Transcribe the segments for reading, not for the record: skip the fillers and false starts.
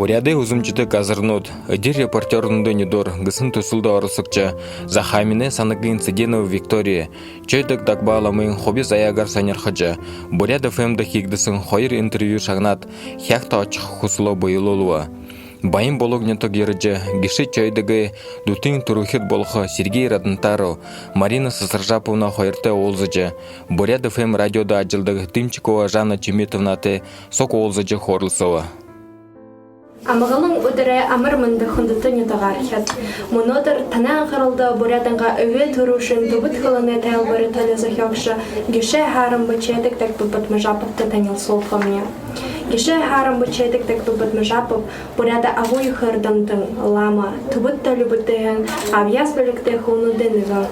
Буряды узумчыты казырнут, ыдир репортернды недор, гысын тусулды орысыкча, Захамине саныгын Цыденова Виктория, чойдык дакбаламын хоби заягар санерхаджа, Буряды фэмді хигдысын хойыр интервью шагнат, хяхта очық хусуло бойылолуа. Байым бологнято герджа, гиши чойдыгы, дутын турухет болха Сергей Раднтаро, Марина Сасаржаповна хойырте олзыджа, Буряды фэм радиода ажилдыгы Тымчикова Жанна Чеметовнаты сок олзыджа хорлысова. Амағылың өдірі амыр мұнды құндыты нетағар хет. Мұнодыр тана қырылды Буряданға өе тұру үшін түбіт қылыны тәл бары тәлізі хеқшы геше харым бұчедік тәк бұбыт мұжапыпты тәнел сол қымне. Геше харым бұчедік тәк бұбыт мұжапып Буряда авой қырдымдың лама түбіт тәлі бұттығын авияс білікті құлнудыныға.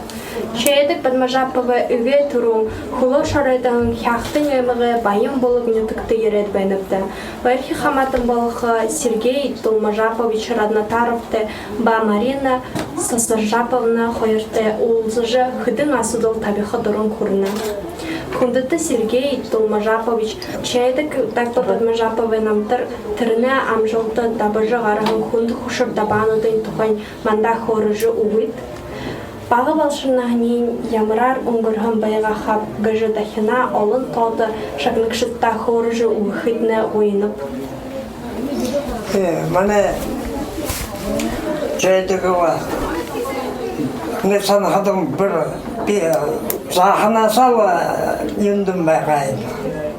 Чедік бадмажапова өе тұру хулы шарайдың хяқтың өмігі байым болып нетікті ерет бәніпті. Байырхи хаматын болығы Сергей Толмажапович Раднатаровты ба Марина Сасаржаповна хойырты олзыжы хыдың асудыл табиқы дұрын құрына. Хундыты Сергей Толмажапович чедік такты бадмажаповы намтыр түріне амжылды дабыжы ғарығын хунды хушыр дабанудың тұқын манда хорыжы уыд. Бағы балшынағынен ямырар ұңғырғын байға қап гыжы дахина олын толды шагнықшытта хорыжы уғытны ойынып. Мане жайдығы бар. Не санағадым бір жағына салы ендім байғайын.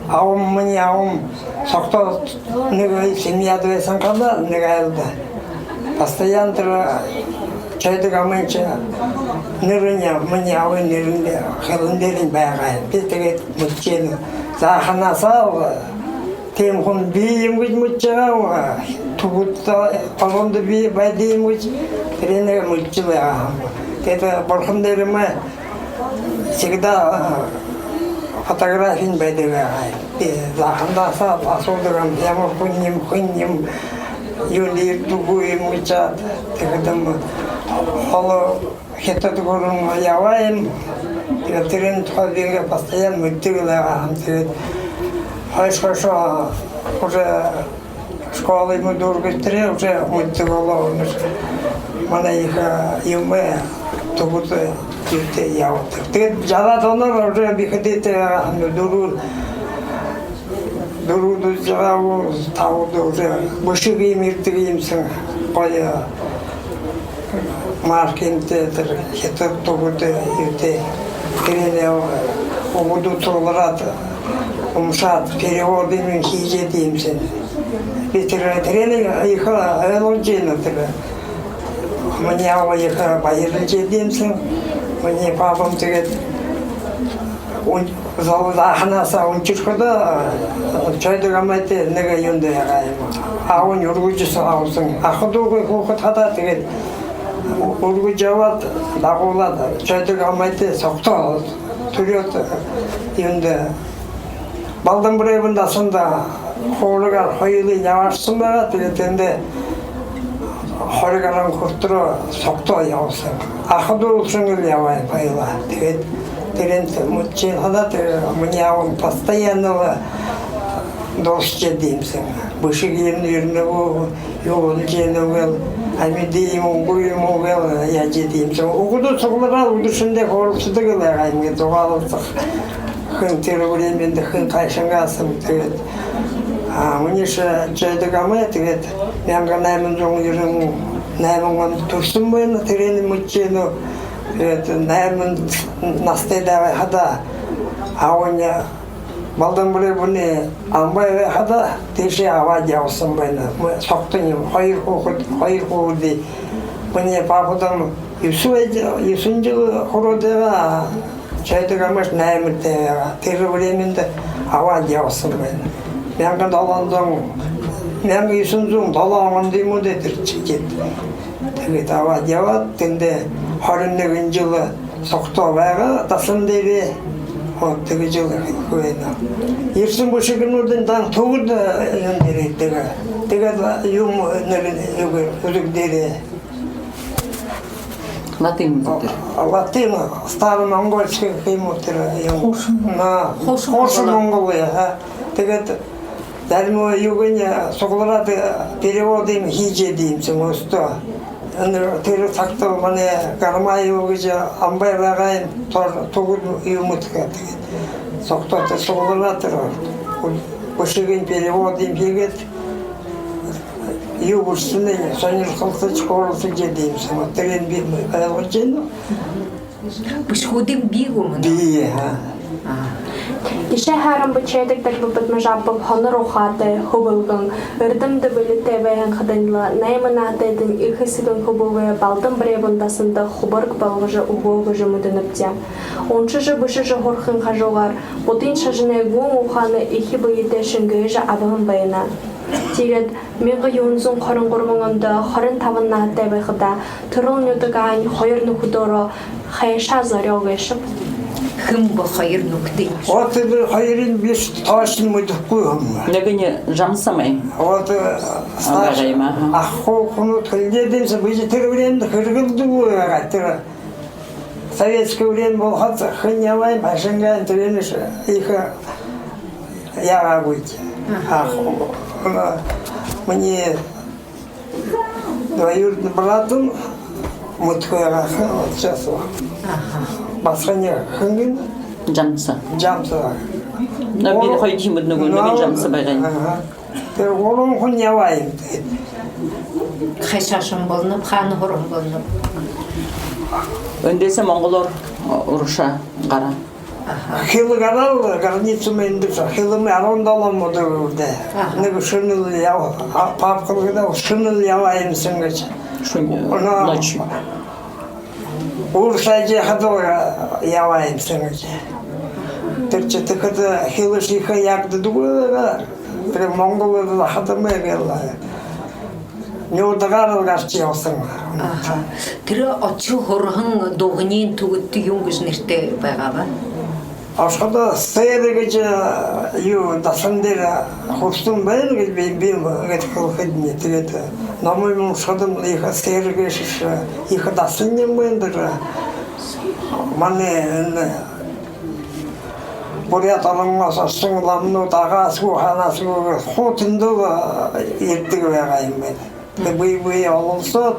Ауым міне ауым соқты нүгі семьяды весен қала нүгі әлді. Постоянды жайдығы амыншы нүріне міне ауын нүрінде қылындерін байғайын. Бетіге мүтчені жағына салы тем хун бием гусь мучава, тугутта палонда би байдием гусь, тренер мучила. Это бархандерма всегда фотографии байдега. Заханда са асодырам, яма хунним, юли тугуи мучат. Тегдам хало хетат горун яваем. Трен тхадинга постоянно мучила. Хорошо, уже школы мы долго стрели, уже мотивировал. Мана их юмэ, то вот это я вот. Ты жала донор уже выходит дуру до жала того уже больше мир тримся, поя маркетинг это то вот это перенео обуду толрат. Умшат переводами хиже деймсен. Тренинг их элоджина тебе. Мне их байырынче деймсен. Мне папам тегет залдаханаса унчуркада чайдыга майте неге юнде ягайм. А он ургучусы аусың. Ахудугы хухатада тегет ургучават дагулат чайдыга майте сокто түрөт юнде. Балдан buraya sında hoğlugar hoyuli yavaşsın da diletende hoğlugaran kurturu soktu yavsın. Akıdı olsun gibi yavay payla. Dilente mutçin hada mınyavun постоянного dostça deyimsin. Bışı giyimlerinde bu yolun cenuvel amidiyim unguyum uvel yacı deyimsin. Okudu soğulara uduşunda hoğlusunda gılayayım ki doğalısak. Хын теревременде хын кайшыңасым тегет. Мне же жайдыга мы тегет. Мянга наймын жоң жүрүң наймын турсун бойна терени мучену. Это наймын настайдавай хада. Ауня балдан буле буне амбай хада теше ава жаусун бойна. Мы соктуним хайыр хууди. Мне пападан юсунжы хородева жайдыга маш наймытта теревременде ава жаусун бойна. Мянга даландың мянга юсунжуң далаңын дейму дедир чекет. Тегет ава жават тенде 20 жылы соқтовайға тасын дейді. Вот теге жылы көйна. Ерсін бөшігінудың таң тоғырды өндері теге. Теге юм өзік дейді. Латин мутер. Латин, старый монгольский мутер. Хошу монголия. Теге Дәрмо югыня согларады переводым хиже деймсің осто. Тері тақтау мане гармай өгіже амбай бағайын тұғын үйімітіға деген. Соқтаты согларатыр. Көшеген переводым пегет. Югырсыны соныр қылты чықорысы же деймсің. Тірен беймі қайылғы жені. Бішхудың бейгі мұны? Бейі. Ише харам бычайдык так бупат мажапып хонор ухаты хубылгын, ырдымды бөлітті бәйін қыдынлы, наймынатыдың ихысыгын хубылы балдың бребундасында хубырг балғыжы уғылғыжы мұдыныпте. Оншы жы бұшы жы хорхын қажуғар, бұтын шажыны гуң уханы ихи бұйыты шынгыжы абығын байына. Тирет, меғы юнзун қорын қорғыңында, қорын тавынна аттай байқыда, тұрыл нүдігайн қойырны худоро, қайша зарел ғешіп. Кім бұл қайыр нүкті? Оты бір қайырын беш ташын мұдық қойғым. Нәгіне жамсамай? Оты аққол құны тілде демсі бұйжы тірі біремді қырғылды бұйға қаттыры. Советский время болғаты қын явайым, ашынғайын түреніш иқы яға бұйды. Мне двоюродный братым мұтқойға қын сейчас басқа не қыңғын? Жамсы. Жамсы. Мен қойдың мұдны көндіген жамсы байғайын. Олың құн явайым. Қайшашын болынып, қаны ғұрын болынып. Өндесі Монғолор ұрыша қара. Хилы қарал, границу мен дүрсі. Хилымы арондалам мұды үрді. Негі шыныл яу, папқылғыда шыныл явайым сіңгіш. Ночью. Урса же ходоя яваем сыночи. Терче тыкады хилы шиха ягды дугыга. Прям монголы хадымы гелла. Не удагар гарчи осың. Тірі очы ғұрғын доғынен түгітті юнгіз нерте байғаба? Ашқада сайрыгы же ю дасандера хустун байын бейм гет кылхыдне тегет. Намой мун шадым иха сайрыгы шиш иха дасыннен байындыр. Мане бурят алынмаса сыңламны тағасу ханасу хотынды ертігі байғайым байын. Бүй алынса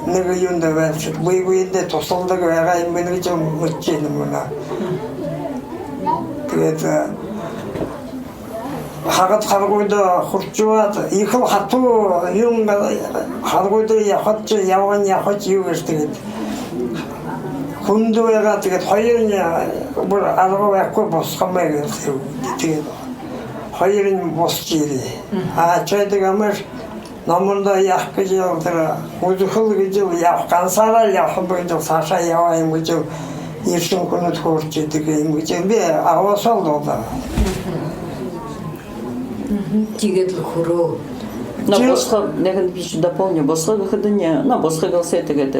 неге юнда вәлсік, бұйбүйінде тосылдығы әғайын бені жон мүтченім мұна. Тегет, қағыт қарғойды құртчуат, иқыл қату юнға қарғойды яқатчы, яуған яқат югіш тегет. Хүнді өйға тегет, қойырын бір арғы әккі босқамай келсе тегет. Қойырын бос жері. Чайдық амыр, намында яққы жылдыры, ұзықылғы жыл яққан сара яққы жыл, саша яуайым жыл, ершін күні тұрт жетігейім жыл, бе ағуа салды олда. Тегетлі құру. Но босқа, неген бейші дополню, босқа ғыдыне, босқа қалса тегет,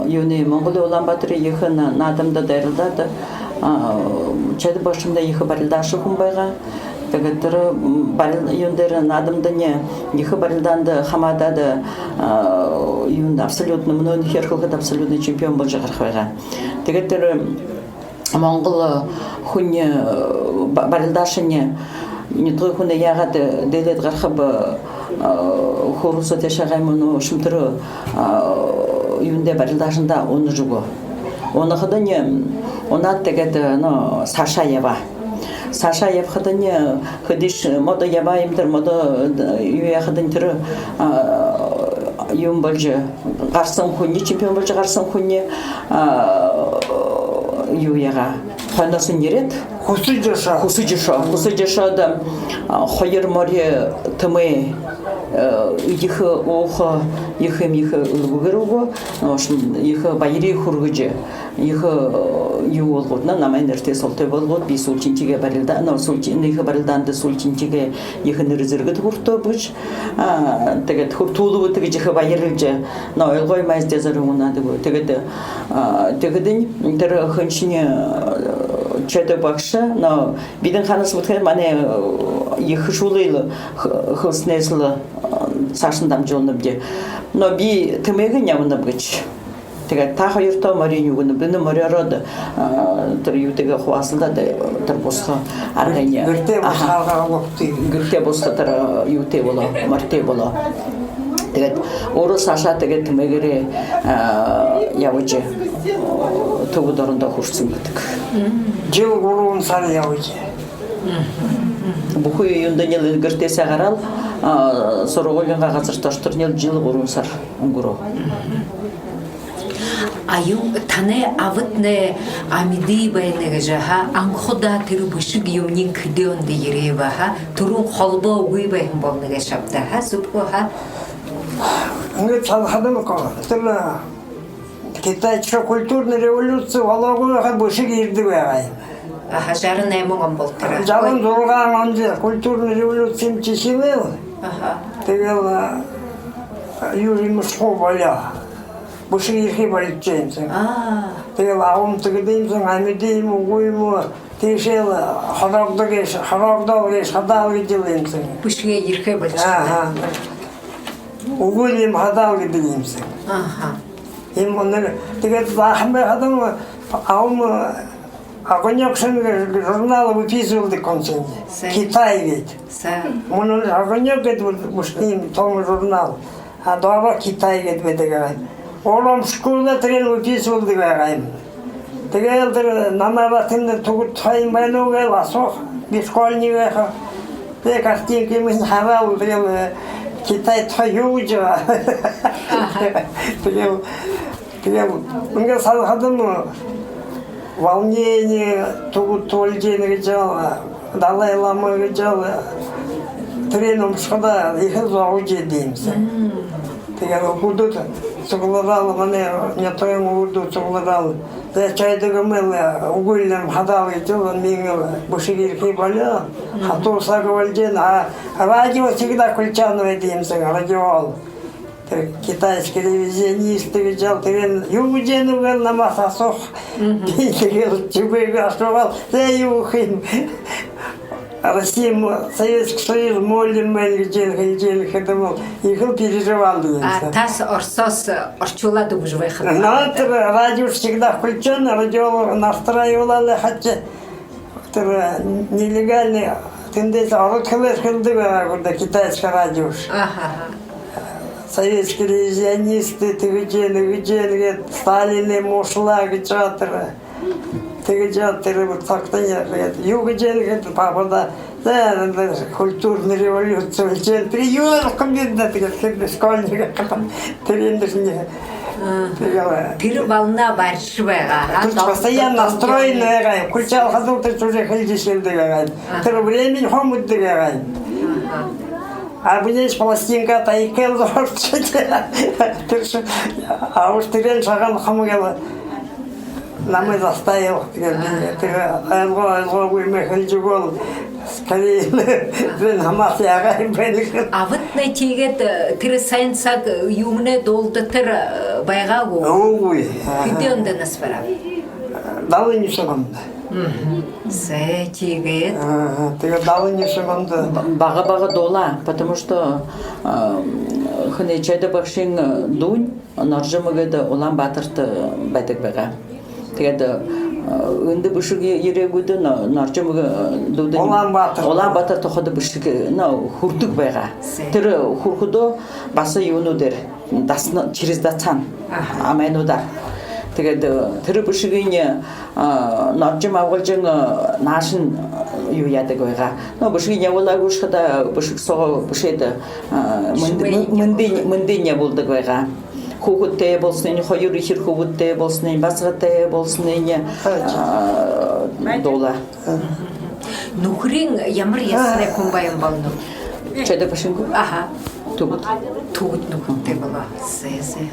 юны Монголия olan батыры ехы надымда дайрылдады, чайды башымда ехы барылдашы күн байға, тегеттері юндері надымда не, ехы барылданды хамадады, юнды абсолютно, мұны херқылғыд абсолютно чемпион бұл жағыр қойға. Тегеттері Монголы хүнне барылдашыне, не той хүнне яғады дейлет ғарқыбы хорусы тешағай мұны шымтыры юнде барылдашында оны жүгі. Оны қыдыне, онат тегеті Саша Ева. Саша Ев қыдыне, қыдыш мода Евайымдыр, мода үйе қыдын түрі юн болжы қарсын хүнне, чемпион болжы қарсын хүнне юеға. Қойнасын ерет? Құсы жаша. Құсы жашады қойыр море тымы ехы оғы, ехы ұлғырығы, ехы байыры құрғыжы, ехы юолғыдна, намайын әрте солты болғыд, бей солчинтеге барылдан, ехы барылданды солчинтеге ехы нұрызырғыд құрты бұш, тегет құртулы бұтығы жехы байырылжы, ойылғой майызде зары ұнады бұ, тегеден дәрі қыншыне чөді бақшы, бидің қанысы бұтқай, мане ехы шулайлы қылсынесілі сашындам жолынып де. Но би тымегі не мұны бұғыч. Тэгээд та хоёртой морин юуг нь бинэ мориороод тэр юутэйг хуваасалдаа тэр босхо арганы Гэртээ босхаагаалгтыг. гэртээ босхо тэр юутэй болоо мортэй болоо. Тэгээд өөрөө сашаа тэгээд мэгэрээ явж төгөд орондоо хүрсэн гэдэг. Жил 3 сар явж. Бүхий юунд нь гэртээсээ гараад сургуулийн газар тортор жил 3 сар өнгөрөө. Аю таны аватне амиди байнага жаха анхуда тэр бишиг юмнин кдэонд ирэва ха түрүүн холбоо үгүй байх болнага шавта ха сүпко ха Ингээд цаахад коо. Тэр Китайчка культурная революция вологоога бушиг ирдэг байгаа юм. аха 68 он болтора 66 онд культурная революция чишивэл. аха Тэгэл Юрий Мушко болоо. Бушиг ирэх болчихсон. Тэгэл аавн тэгдэмсэн амидим үгүй тийшэл хорогдогеш хадаа гэж юмсэн. бишгээ ирэхэ болж Аа. Үгүй юм хадаа гэдэг юмсэн. аха Им онэр тэгээд бахмэ хадам аавн агоньяксэн журнал выписывал концерт. Китай ведь. са Он огоньяк гэдэг мужчин том журнал. А дома Китай гэдэг. Ором школда тэрэн выписывал гэдэг. Тэгээд тэр намааватын тугт хайн байна уу гэж асуух. Би школьникаа тэг картинки минь хараад тэгээд Китай таяуж. Тэгээд ингээд салхадам волнение тугт толжин гэж Далай Лама гэж треном шкода ихэл зовж идэмсэн. Тэгээд будут цугларал мане нятоем будут цугларал. Тэ чайдаг мэл угулям хадал идэл мин бушигирхи боля. Хату сагвалден радио всегда включено идэмсэн радио. Тэр китайский ревизионист гэж тэрэн юужен угал намаас асуух. Тэгээд чибэг асуувал тэ юу хин Россия, Советский Союз, молим мэлгэж хэдэм их переживал. тас орсос орчуулаад өгж байх. Тэр радио всегда включен, радио настраивал, хотя тэр нелегальный тенденция орохлэр китайское радио. аха Советские ревизионисты, тэгжэн Сталин мушла гэж тэр тэгж тэр цагтаа юу гэж папада культурная революция гэж приём комбинат гэдэг школьник тэрэн тэр волна барьж байгаа. постоянно настроенная включал ходу ты уже ходишь тэр времени хомуддаг байгаа. А будешь пластинка тайкел зорчить. А уж тэрэн шагал хамгал намайг заставил, алго мехэлжгол скорее зэн хамаас ягаа юм бэ. Аватна тийгээд тэр сайн цаг юмнэ дуулдтар байгаагүй. Оогүй. Хэдэн нас бараа. Давны нишганд. Сэ тийгээд Тэгээ давны нишганд Бага дола, потому что хэнэчэдэ багшин дун норжмагад Улаанбаатарт байдаг байгаа. Тэгээд өндөр бишиг ирээгүй норжмаг дуудын Улаанбаатар тоход бишиг хүрдэг байгаа. Тэр хүрхэдөө бас юунуудэр дасна через дацан амайнуудаар тэгээд тэр бишгийн норжим авгалжин наашин юу яадаг байгаа. Но бишгийн явуулаагүй шахада бишиг соо бишэд мөндийн явуулдаг байгаа. Хүүхэдтэй болсны хоёр ихэр хүүхэдтэй болсны басгатай болсны дуула. нүхрийн ямар ясны хүн баян болно. Чэдэ башинг. Аха. Тугт нүхтэй болоо. Сэ.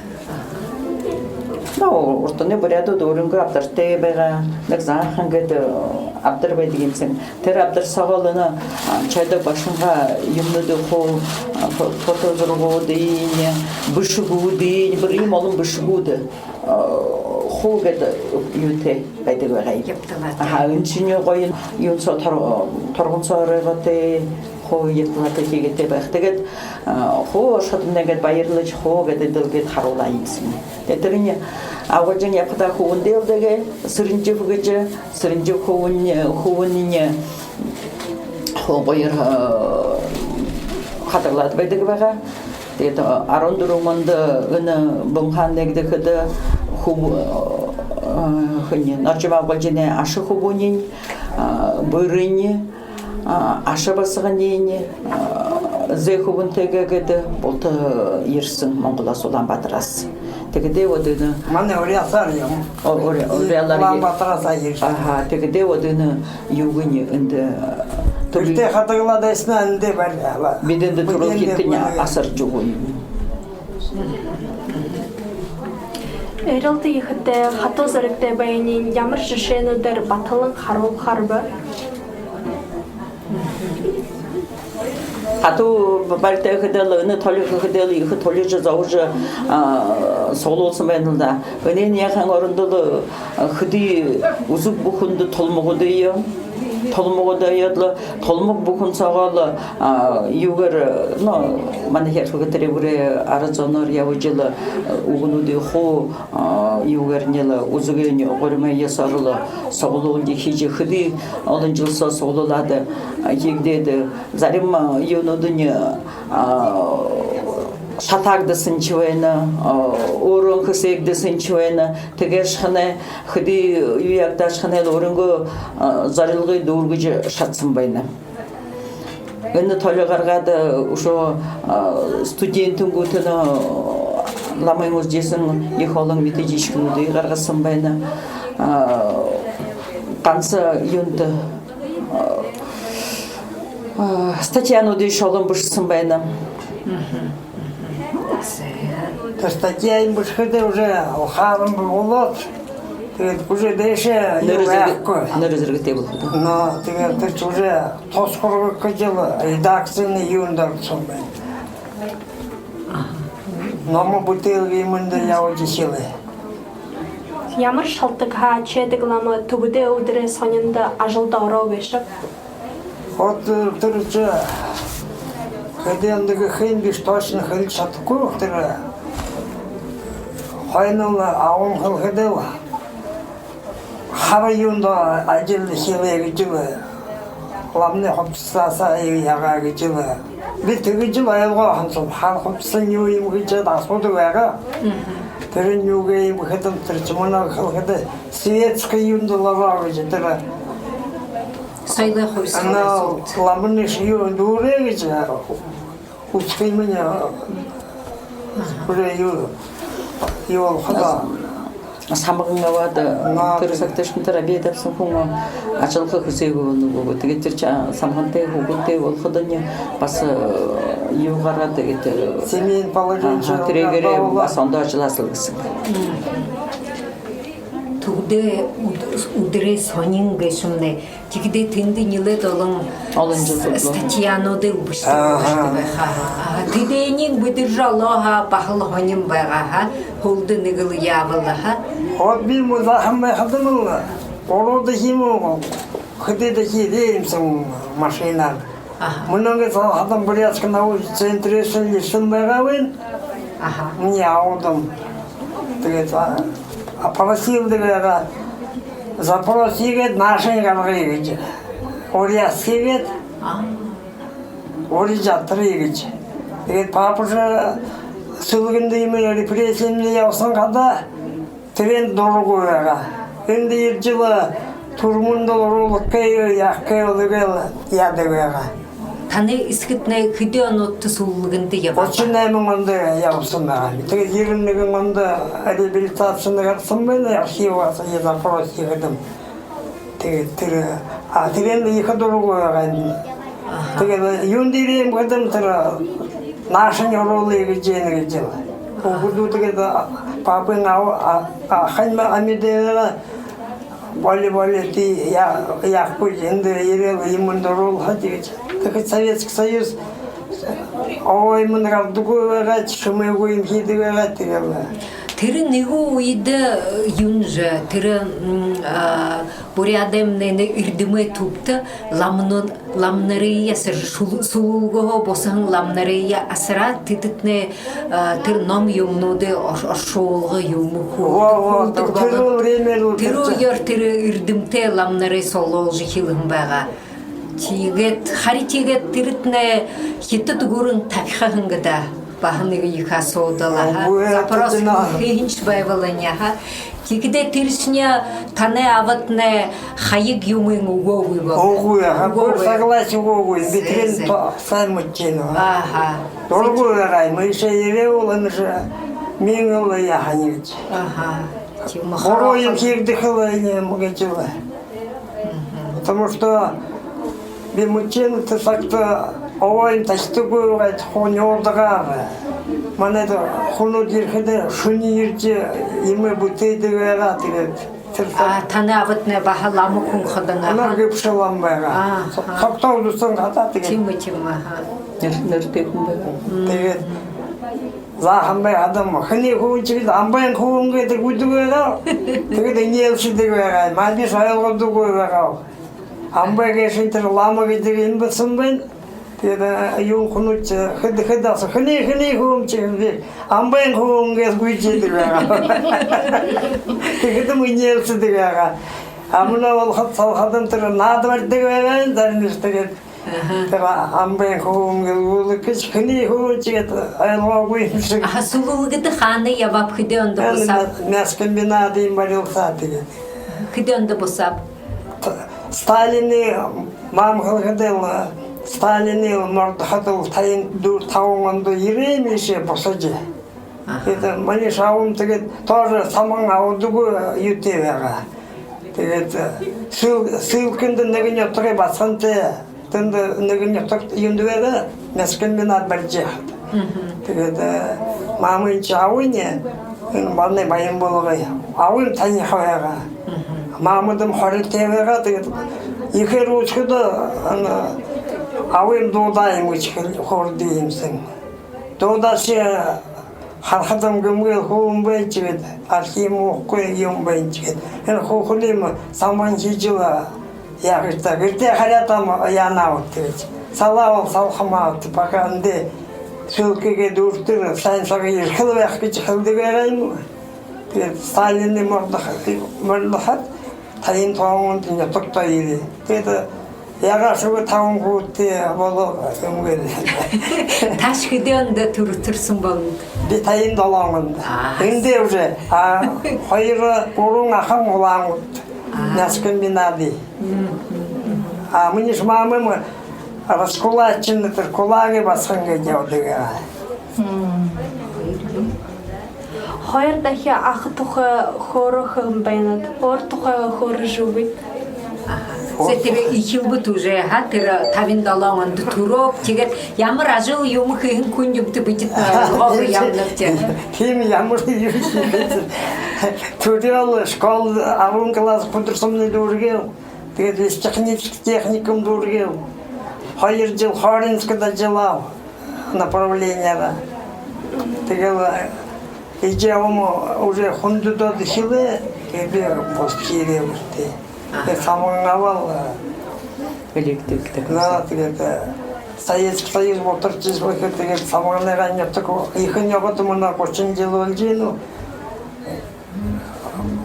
Но уртны буряд дөрөнгө авдартай байгаа. Нэг заахан гэдэг авдар байдаг юмсан. Тэр авдар сагална чайда башинга юмнууд хоо фото зургуудын бишгүүдийн бүр юм олон бишгүүд хоо гэдэг юутэй байдаг байгаа юм. Аа энэ чинь гоё юм соо торгон цоройготэй хо етлата кегете бахтагет хо шатнагет байырлыч хо гедилгет харулайсың. Тетерине аважын япта хуунделдеге сырынжыгыжы сырынжы хуунне хо байыр хатырлат байдыгы бага. Тет арондуруманды ыны бумхан негдекede ху хыне нарчыма балжене ашы хубунин бырыне ашы басыгыне зе хубун тегегede болты ерсин Монгола Улан Батырас. Тегеде одыны мане орясар я. Улан Батырас айыр. Ага, тегеде одыны югыне инде Түрте хатыгылада эсненде бар. Биденде турул кеттине асыр жугун. Эрэлди ихэтэ хатуу зэрэгтэй баянын ямар жишээнүүдээр батлан харуулахар ба? Хатуу бартай хэдэл ны толик хэдэл их толиж заужа солуулсан байна да. Өнэн яхан орондол хэди үзүг бүхэнд толмогодойё. Толмогодойёдло толмог бүхэн цагаал югэр но мане хэрхэгтэрэ бүрэ аразонор явжил угнуди хо югэрнэл үзүгэн огормай ясарлы соглуулди хижи хэди олонжилса соглуулады егдеди зарим юнодуня шатагдысын чуэна орон хысэгдысын чуэна тэгэшхане хэди юягдашхане орынго зарылгы дургыжы шатсын байна. Энэ толыгаргады ушо студентин гутына ламаймыз жесин ихолың методичкинуды гаргасын байна. Канса юнды статьяну да шолым бышсын байна. Статья им бышхыды уже халым болот. Уже деше легко. Нерезергете болду. Но ты уже тоскорго кыжылы редакцияны юндарсын байна. Номы бутылги мында яуды силы. Ямар шалтыгха чедигламы түбүдө өдүрө сонунда ажылда ороо бешип. Вот түрчө кадендеги хин биш точно хил шатку тыра. Хайнала аун хил хидела. Хара юнда ажылды силеги жылы. Ламны хопсаса яга жылы. Би теги жыл айылга хансын хал хопсын юйм гыжа дасуды вага. Тэрэн юугээ юм хэтэн тэрчмана хэлхэдэ светский юнда лавага житера. Сайлай хойсон. Ана ламны шиё дурэ гэж ускай меня. Бүрэ юу хада. Самгыңавада тэрсакташмтар абедапсын хүн ачалгы хөсөөгөө нөгөө тэгээд тэр чи самхантай хөгөнтэй болоходоня бас юугараа тэгээд семейн положение тэрэгэрэ бас ондоочлаасл гэсэн. Түгдэ үдрэ сонин гэшүнэ тэгдэ тэнд нилэд олон статьянууд өгсөн байна. Тэдэнийг бүдэржалаа бахал хоним байгаа холд нэгэл явлаа. Вот би музахам хадмал. Ород химо хэдэд хийдэмсэн машина. Мунанга хадам бурятска научный центр лишен байгавын. Мне аудом. Тэгээд попросил дага запросигэд нашин гаврыг гэж. Орясгэд орижатрыг гэж. Тэгээд папажа сүлгэндээ юм репрессияны явсан гада тренд дургу байгаа. Энд иржила турмунд оруулахкай яхкай олгол яадаг байгаа. Таны эсгэднэ хэдий онууд сүлгэндээ яваа. 38 онд явсан байгаа. Тэгээд 91 онд реабилитацияны гарсан байна. Архиваас я запрос хийгэдэм. Тэгээд тэр их дургу байгаа. Тэгээд юун дээр юм гэдэг тэр нашин оруулыг гэж нэг жил. Бүгд тэгээд папын ханьма амидэра волейболти яг пуйнд ирэл юм дөрөв хатиж. Тэгээд Советский Союз ой мөн гавдгүйгээ чимээгүй юм хийдгээгээ тэгээд Тиры нигу уйда юнжа, тиры бурядемнені ирдиме тупта ламнария сулугого босан ламнария асра тититне тир ном юмнуде ошолга юму тиру йор тиры ирдимте ламнари солол жихилым бага. Тигет хари тигет тиритне хитт гурун табихагынгда бахыныгы юкасодалаха запрос хинч байваланяха тигде тирсня тане аватне хайыг юмын угоуй ба огуя согласен огуй битрин саймутчино аха долгуя мы еще евеулан же мингла яханич аха хороем хирдыхла не могачила потому что бимутчин то так-то овоим тастугу гайт хонёрдага манайда хуну дирхеде шуни ирже име бутейдега тигет тане аватне бахаламы кун хадана ана гепшалам бага хактаудусан хата тигет аха нертекун бага тигет захамбай адам хни хуучи амбай хуунге те гудуга тигет инелшидега мальби шайлгодуга амбайге шинтер ламаге деген бысынбын теда юн хунуч хыдаса хни хуумчи амбай хуунге гуйчидега тигет инелшидега амна ол хатсалхадан тер надвардега дарнистеге тега амбай хуунге улукич хни хуучи айлгуймши асулулгыды ханы ябап хыды онда босап мяскомбинады имбарилса тигет хыды онда босап Сталины мам хылгыдыл Сталины мордхатыл тайын дур тауңанды иремеше босаджи. Это мани шаум тегет тоже саман аудугу ютевега. Тегет сылкынды негене торе басанте тынды негене ток юндуега мяскомбинат барджи. Тегет мамын чауйне барны байым болгай. Ауым тайын хавега. Мамадым харитевега тегет ихер учкыда ана ауым додайым учкыл хордиимсин. Додасы хархадам гымгыл хуумбай чигет архим оккой юмбай чигет. Эн хохулим саман жижила ягыта гырте харатам янау тегет. Салау салхамаут пока анде сылкыге дуртыр сайынсага ирхыл вахкыч хылдыгарайм. Тегет Сталинны мордахат тайын тоңын дүние тоқтайды. Деді, яғашығы тауын көтте болу өмгеді. Таш хыды онда тұрсын болуды. Бі тайын долаңын. Үнде уже, қойыры ұрың ақын олаңын. Мәскін бинады. Мұнеш мамым раскулачынытыр, кулагы басқан кедеудігі. Хайр дахи ах туха хорохым байнат, ор туха хоржубит. Сетире ихилбут уже, ха, тира тавиндалаңан туроп, тигет ямар ажыл юмы хыхын күнюбты битит гогы ямнапте. Ким ямар юши. Турел школ авун класс кудырсымны дургел. Тегет весь технический техникум дургел. Хайр жыл Харинскада жылау направлениеда. Тегел я уже хундуда дохиле, тебе поспели уже. Я самонгавал. электрик Да, тебе Советский Союз вот торчишь, вот тебе самонгавал нет такого. Их не потом на очень делал джину.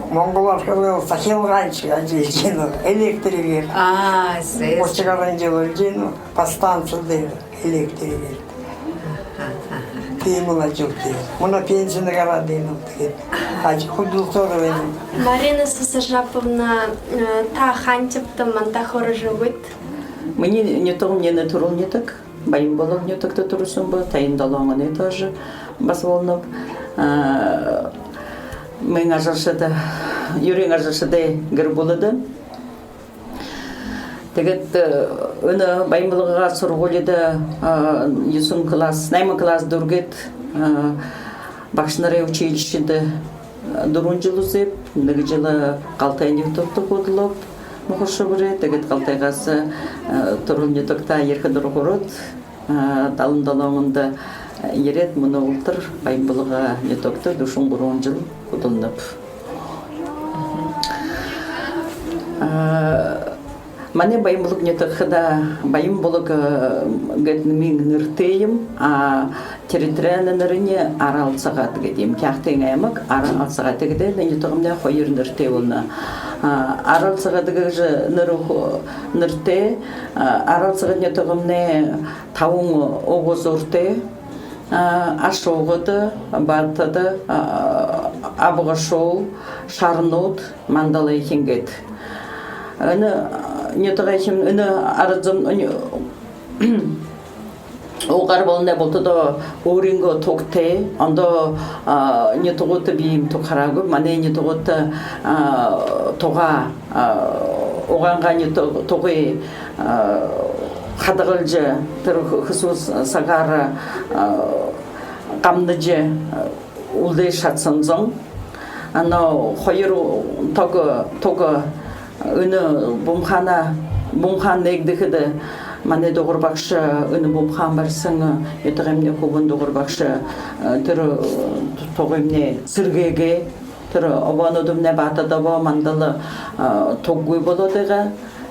Монголов сказал, сахил раньше, а джину электрик. Сес. Очень когда делал джину по станции электрик. Ты молодежь, мы на пенсии на городе, а художник. Марина Сасажаповна та хантиптым та хоржубит. Мені не то мне не турул не так, байым болов не так турусун ба, тайын далаңын тоже басволнуп. Мен ажаршыда, юрен ажаршыда гір болады. Тегет өні байымылыға сұрғоледі юсун класс, наймы класс дұргет бақшынары училищеді дұрын жылы зеп, нығы жылы қалтайын ектопты қодылып мұқыршы бірі, тегет қалтайғасы тұрын етокта еркі дұрғырыд, талын далаңында ерет мұны ұлтыр байымбылыға нетокты душын бұрын жыл құдылынып. Мане байымбылык нетокыда байымбылык гетнемин ныртейм, а территориальный нырыне арал сағат гедем. Кяхтен аймак арал сағат геде нетогымне хойыр ныртей олна. Арал сағат геже ныртей, арал сағат нетогымне тауың оғыз орте, аш оғыды, бартады, абыға шоу, шарнот, мандала екенгет. Нетогайшым арызым оғар болында болты да оринго токте, анда нетоготы бейім тоқарагы, мане нетоготы тоға оғанға нетогы қадығылжы, хысус сағары қамныжы ұлдай шатсын зоң, ана қойыр тоғы Үні бұмхан егдігі мане доғырбақшы үні бұмхан барсыңы етіғемне көбін доғырбақшы түрі тоғымне сіргеге түрі обан өдімне батадава мандалы тоғгүй болодыға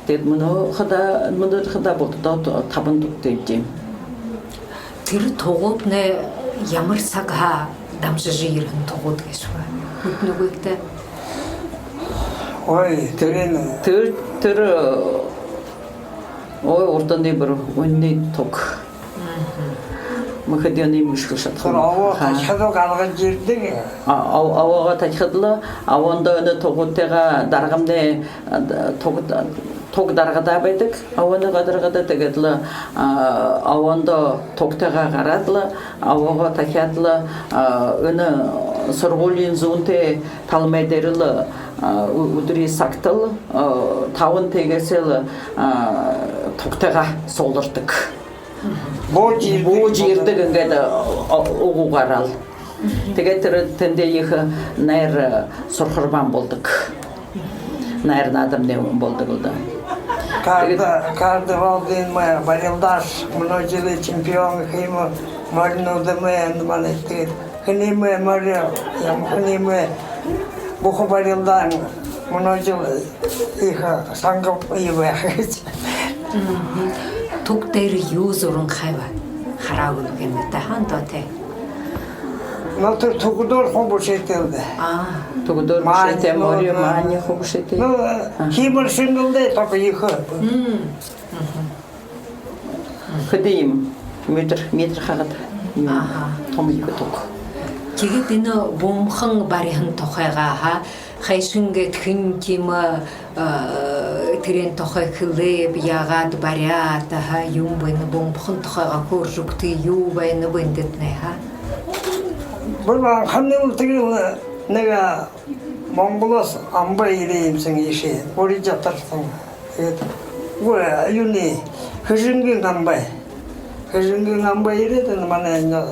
дед мұны қыда болтыда табын тұқтейді. Түрі тоғытны ямыр саға дамжы жиырын тоғыт кешуа. Үтіні көкті? Ой, түрені. Түрі ой, ортаны бір өнне тоқ. Мұхадияны мүшкіл шатқым. Ауа тачқыды қалған жердің? Ауаға тачқыдылы, ауанда өні тоғыттеға дарғымне тоқ дарғада бәйдік. Ауаны қадырғада тегеділі, ауанда тоқтеға қарадылы, ауаға тачқыдылы, өні сұрғолин зуынте талмайдерілі, удри сақтыл, тауын тегесел тоқтеға солдырдық. Бұл жерді гінгеді оғу қарал. Тегеттірі тінде егі нәр сұрқырбан болдық. Нәр надым не болдық ұлда. Карды валдың мә, барилдаш, мұны жылы чемпион қимы, маринуды мә, әндіман еттігеді. Хынемі мария, хынемі бұқы барилдан, мұны жылы егі саңғып үйі бәқет. Туктер юзурун хайва харагул генде тахан тоте. Натур тугудор хобушетелде. Тугудор бушете море мани хобушете. Ну, хибар шингылде только ихы. Хыдыйым метр хагат. Том ихы тук. Кеге дина бомхын барихын тохайга ха хайшынге тхын кима тирен тохай хылып ягад барят ха юмбайны бомхын тохайга коржукты юбайны бындетне ха. Бұлан қаннел тігіл нега Монголос амбай елейімсің еші, ори жатарсың. Бұл юни хыжынген амбай. Хыжынген амбай еледі, мана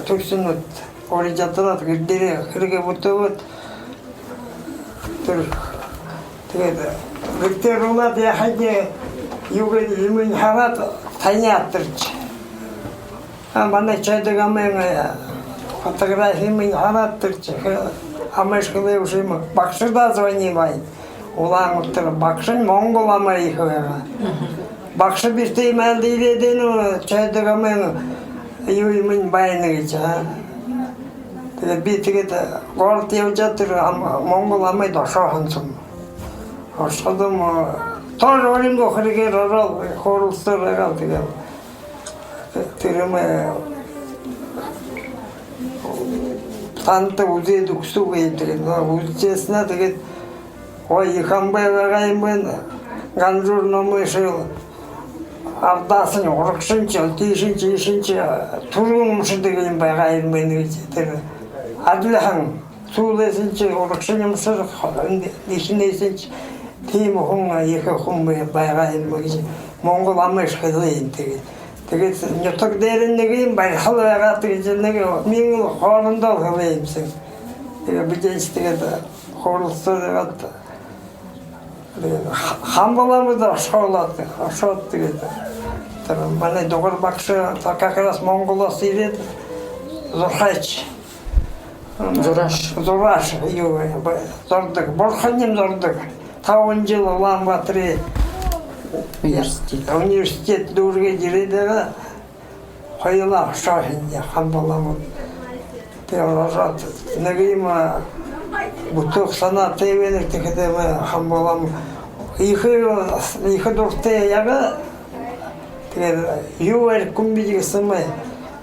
түрсін өт. Ори жатырат, гірдері, хырге бұты өт. Тігеді. Гіртер олад яхаде юген емін харат тайне аттырчы. Мана чайдыға мен фотографиямен хараттырчы. Амешкіле ұшымы. Бақшыда звонивай. Олаң ұттыр. Бақшын Монгол Америкаға. Бақшы біртей мәлді еледен чайдыға мен юймен байны geçe. Bir tık da gol yapacağdır Mongol amay da şahansın. Aşağıdım tar olayım da xırge raral korulstur ragal tık. Tırımı tanıtı uzaydı kustu beydi. Uzayısına tık o yıkanmaya vereyim ben ganjur namışı ardasın orukşunca, tişince turulmuşu tıkayım vereyim beni geçe. Adlihan suulesince orukşunumsuz dişineysince timi hunga yıkı hunga bayrağın için Mongol amış kızıyım tıkı. Tıkı nütuk derinliğim bayrağı veratı içindeki min horunda kılıyımsın. Tıkı bir genç tıkı da horulsuz veratı. Hambalarımı da aşağılattı, aşağılattı tıkı da. Мана доғыр бақшы, как раз Монголос ирет, Зурхач. Зураш. Зураш, зордық. Борханем зордық. 9 жыл Улан Батыры университет дұрге жүреді. Қойыла шахинде қамбаламын. Перражат. Нагима бұтық сана тейвенік текедемі қамбаламын. Екі дұртты яғы ювер күмбедегі сымай.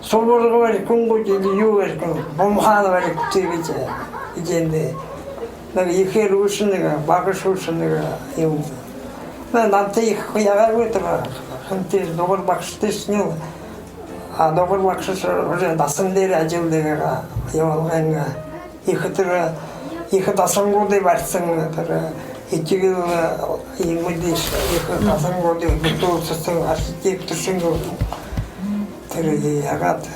Соборғы бар күн көтеді ювер күн. Бомханы бар күтегеде. Егенде. Екі рушыныға, бағыш рушыныға еуді. Нанты екі қияға өтірі. Хынтер доғыр бақшыты сынел. Доғыр бақшышы уже дасындері әжелдегі еуалғанға. Екі түрі, екі дасың көді барсың. Итигил имудиш их казангоди бутулсың архитекторсың тиреги агат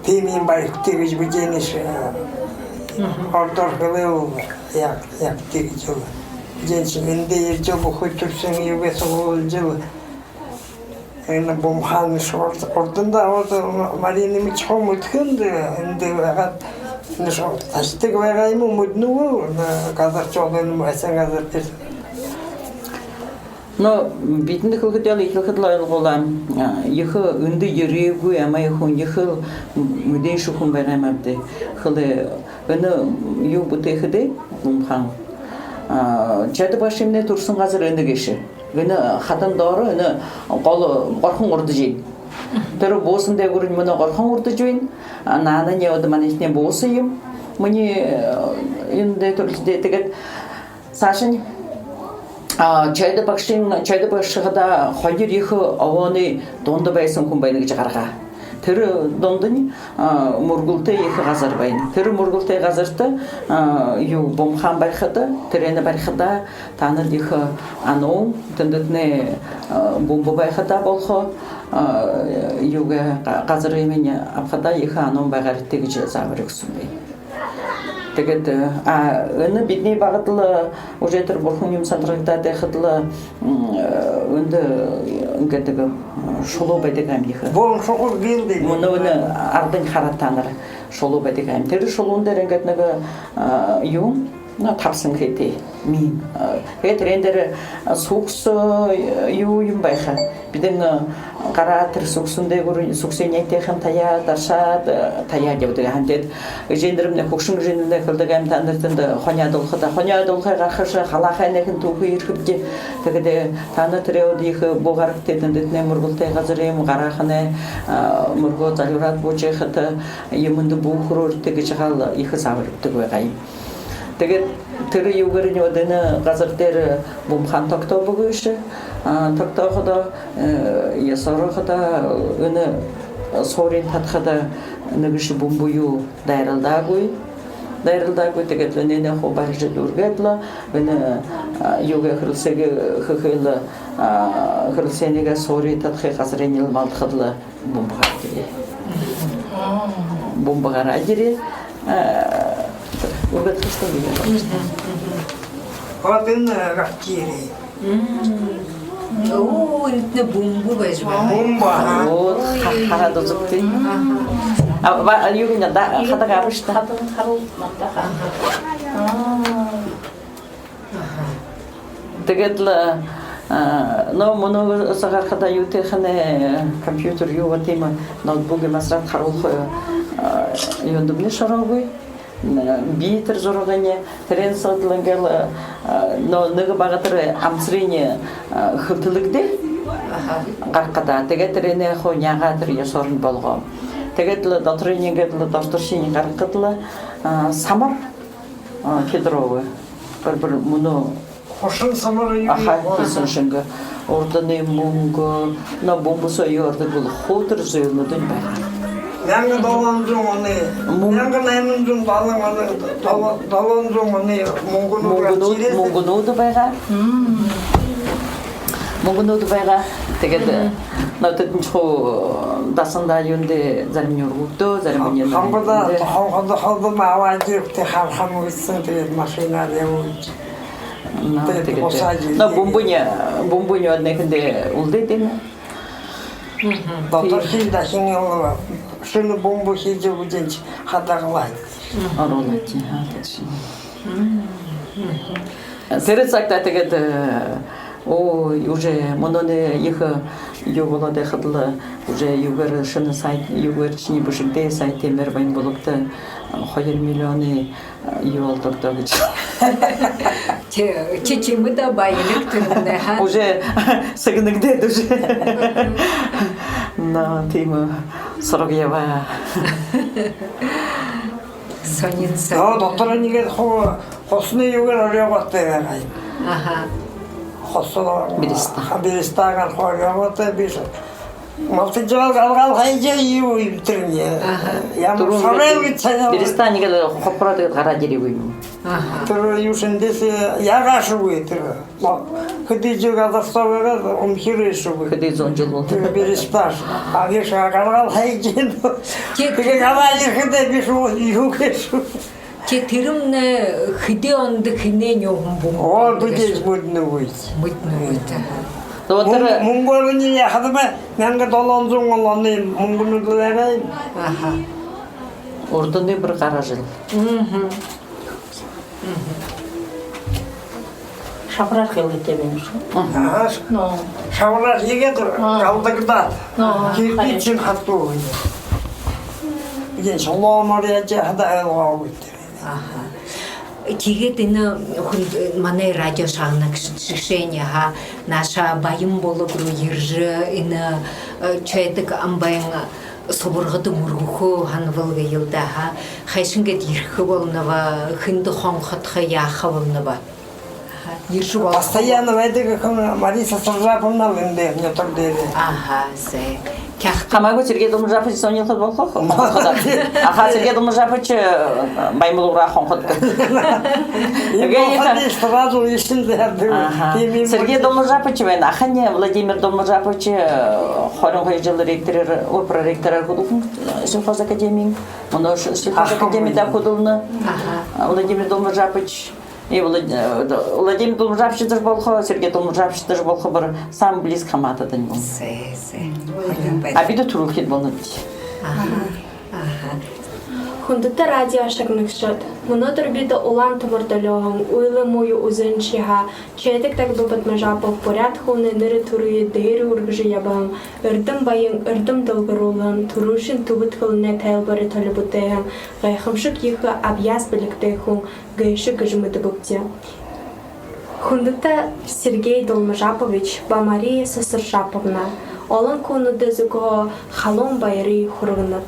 тимин байктигиш бижениш ордор гылeu як тигиш женщин инде жыл бухуйturсың юбесің ол жыл эна бомхан шорт ордында вот Марина Мичхом өткенде инде агат Тастық вайғаймы мұднуы, қазір чоғын әсен қазір дес. Но битінде кылгыдал итылгыдлар болам. Йхы үнді ерегу ама йхун йхы мүден шухун байрамабды. Хылы үні ю бутыхыды мумхан. Чады башымне турсын қазір үнді кеші. Үні хатын дары үні қолы qorқын ұрды жейін. Түрі босындай көрін мұны qorқын ұрды жейін. Наны не оды манесіне босыйым. Мұны үнді түрлісде тігіт. Сашын чайды бақшығыда қойдыр ехі ауаны донды байсын күн байныға жағарға. Түрі дондың мұргылты ехі ғазар байын. Түрі мұргылты ғазарты бомхан барқыды, түрені барқыда таныр ехі аноң, түндітіне бомбы байқыда болғы. Қазір емені апқада ехі аноң байғарыттегі жа забыр өксін бай. Тэгээд энэ бидний багтлаа уже тэр бурхан юм сандрагтаа дэхэтлээ өндө ингээд шулуу байдаг юм их. Бон шугур билди. Мөн ардын харатанар шулуу байдаг юм. Тэр шулуун дээр ингээд нэг юм тавсан хэдий мин. Тэгээд рендер сүкс юм байха. Бидэн гараа тэр сүксүндээ гүр сүксэнийтэйхэн таяа дашаад таяа явдаг хантэд жендэрмнэ хөгшин жендэрнэ хэлдэг юм танартанд хониадулхаа гарахш халахайнэхэн түүхий ирэхвдэ тэгээд тана тэрээд их бугарах тэдэнд нэмэргултэй газар юм гарахнэ мөргөө залураад буужихад юмд буухроор тэгж хал их саврдаг байгаа юм. Тэгээд тэр юугэрний өдөнө газар дээр бомхан тогтообгүйш тогтооход ясарахада өне сорин татхада нэгш бомбую дайралдаагүй тэгээд өнөө хобарж дүргэдла өне юугэ хөрсэгэ хөхөл хөрсэнэгэ сори татхэ газрын илмалхадла бомбагара ажири Угад хостовый. Вот энэ гактири. Оо, энэ бомбу байж байна. Бомба. Вот хараад үзэгтэй. Юу гэнэ хатага авч та харуу мантаха. Тэгээд л но сагархада юутэхнэ компьютер юу гэмэ ноутбук масрат харуул юундумны шараагүй. Битер зорогоне терен содлангал но нэг багатар амсрыне хөвтөлөгдө гаркада тэгээд тэрэне хоняга тэр ясорн болгоо тэгээд л дотрынгээд л докторшийн гаркадла самар кедровы бір муну Хошин самар юу хийсэн шингэ ордны мөнгө на бомбосоо ёрдог бол хотер зөөнөдөн байгаа. Нянга долонжон оны. Нянга наймонжон долонжон оны мөнгөнүүд байгаа. Мөнгөнүүд байгаа. Тэгээд надад нөхөө дасанда юундэ зарим юргуудөө зарим нь хамбада хавда мааваажиртэй хам гэсэн тэгээд машинаар явуулж. Тэгээд бомбоня однэхэндээ үлдээдэн Доктор Хильда Хинелова, шины бомбу хиджи буденч хадағылайды. Аролати. Терецакта тегет ой уже мононе их югола дехадла уже югар шины сайт югар шини бушигде сайт темер байн болукта 2 миллионы юал токтогич. Чечимы да байлык түрінде ха. Уже сыгныкдет уже. На тему Сорогьева. Сонинса. Доктор неге хосны югар орёгатты гай. Аха. Хосны Берестаган. Берестаган орёгатты биш. Малтыжал галгал хайже ю итрне. Я мусорел чана. Перестаньте хопраты гарадиревый. Аха. Тэр юшендесе ягашуй тэр. Хыдыжга дастовга умхирешуй. Ходи зонжул. Тэр берестаж. Агеша галгал хайже. Тэр галали хыдэ бишу югэшу. Че тэрэмнэ хэдэ онд хинэ нёхум бум. О бүдэж бүднүй. Мытнуйта. Доктор Мөнгөний хадма нянга долонзун олонны мөнгөнүлөрэй. Аха. ордуны bir гаражыл. Шапрак елете менш. Шавлар егетер алдыгда. Кирпичин хатту. Иген шоломоря жада алгаут. Аха. Тэгээд энэ манай радио шагнаг шигшэня ха наша баян болог руу ирж энэ чэдэг амбайн соборгод мөргөхөө ханвалга йылда ха хайшингэд ирэх болнова хинд хонхотх яах болнова ирж бол Постоянно ведег Мариса Саржаповна венде нёторде. аха се кях Хамагу Сергей Домжапыч соньёхот болхох. Аха Сергей Домжапыч баймулура хонхот. Сразу ишинде. Сергей Домжапыч вен ахане Владимир Домжапыч хорон жылы ректор опера ректора кудукун симфоз академии. Оно симфоз академияда кудулны. Владимир Домжапыч и Владимир Домжапыч тоже болхо, Сергей Домжапыч тоже болхо бір сам близко хаматадан бол. се А биде турухит болнут. Хундата радио шагнагшат. Монотор биде улан томордалёгам, уйлы мою узынчиха, чедек так добат мажапов порядку неры туруи дейри ургжи ябам, ырдым байын ырдым долгарулан, турушин тубут кылыне тайлбары талибутеям, гайхымшык йыхы абьяс биліктейхун, гайшы гыжмыды букте. Хундата Сергей Долмажапович ба Мария Сасыршаповна, олон кунуды зуго халон байры хургынат.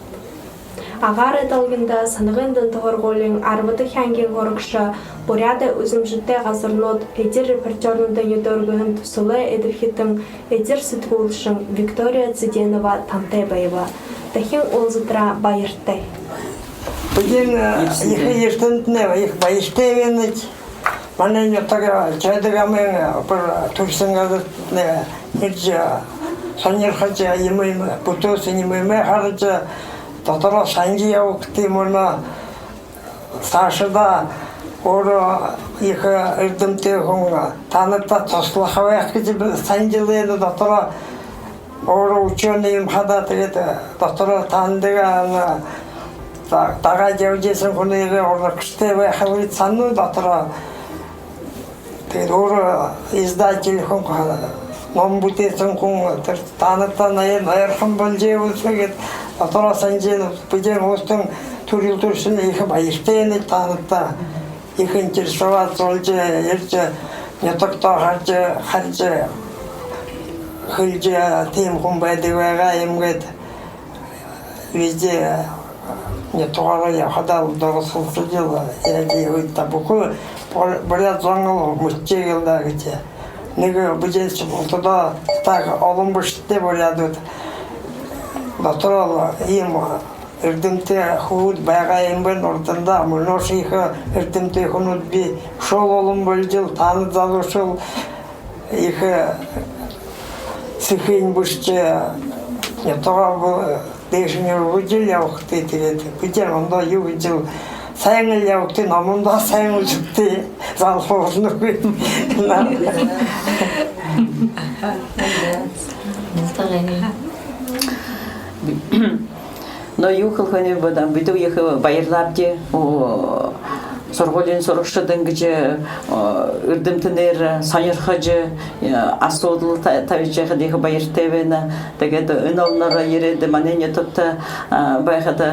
Агар эдалгында саныгындан тоғырғолын арвады хәнген ғорықша боряда өзімжітті ғазырнот эдер репортернында недоргын тұсылы эдірхеттің эдер сытғылышын Виктория Циденова Тантай байыва. Тахин олзытра байырттай. Бүгін их ертентіне, их байыштевенет. Мана нетага чайдыгамын бір турсыңғазытны ерже сонерхача емеймі, бұтосы немеймі қарыча Доктор Санги яукты мона Сашада оро их эрдэмтэй хүн танадта тослохавах гэж санжилээд доктор оро ученый юм хада тэгээд доктор тандага дага явжсэн хүнээ орогчтой байхыг санну доктор тэгээд оро издатель хүн ном бүтээсэн хүн тэр танадта наяхан болжээ Доктор Санжинов будем устен турил туршин их байштейны танытта их интересоваться олже ерже не токто харже хылже тем хүн байдыгага имгэд везде не тугара я хадал доросулсудил яги уйта буку боря зонгол муччегилда гече неге буженчи болтода так олумбуште борядут Доктор им эрдэмтэй хүүд байгаа юм байна урданда мөнөшийнхө эрдэмтэй хүмүүс би шол олон болжил таны залуушул их сэхин бушче ятога дэшнэр үжил явахтай тэгээд бидэр ондоо юу гэж сайн л явахтай номондоо сайн үжигтэй залхуурнугүй Мустагани. но юхал хане бадан биту ехы байырлапти Сорголин сорокшыдың гіже үрдімтінер санырхажы асудыл тавичеха дейхі байыртевені тегеді үналнара ереді манене тұпты байхада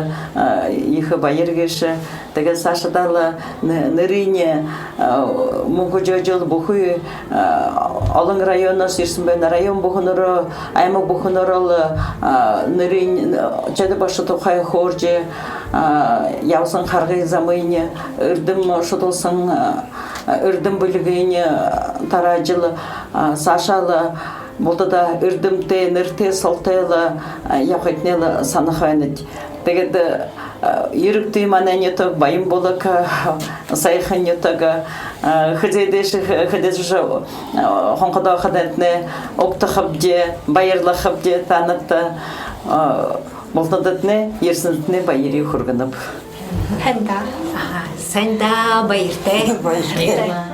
ехі байыргеші теге сашадалы нырыне мұңғы жөжіл бұхы алың района сирсінбен район бұхыныры аймақ бұхынырылы нырын жады башы тұқай хоржы яусын қарғай замайне үрдім шұтылсын үрдім бүлігіне таражылы сашалы болды да үрдімте нірте салтайлы яқытнелі санықайнет дегеді ерікті манайнетік байым болық сайқынетігі хыдедеші қонқыда қадетіне оқтықып де байырлықып де танытты Молтадатне, ерсінтіне байыры құрғынып. Хэнда. Сэнда байыртай. Байыртай.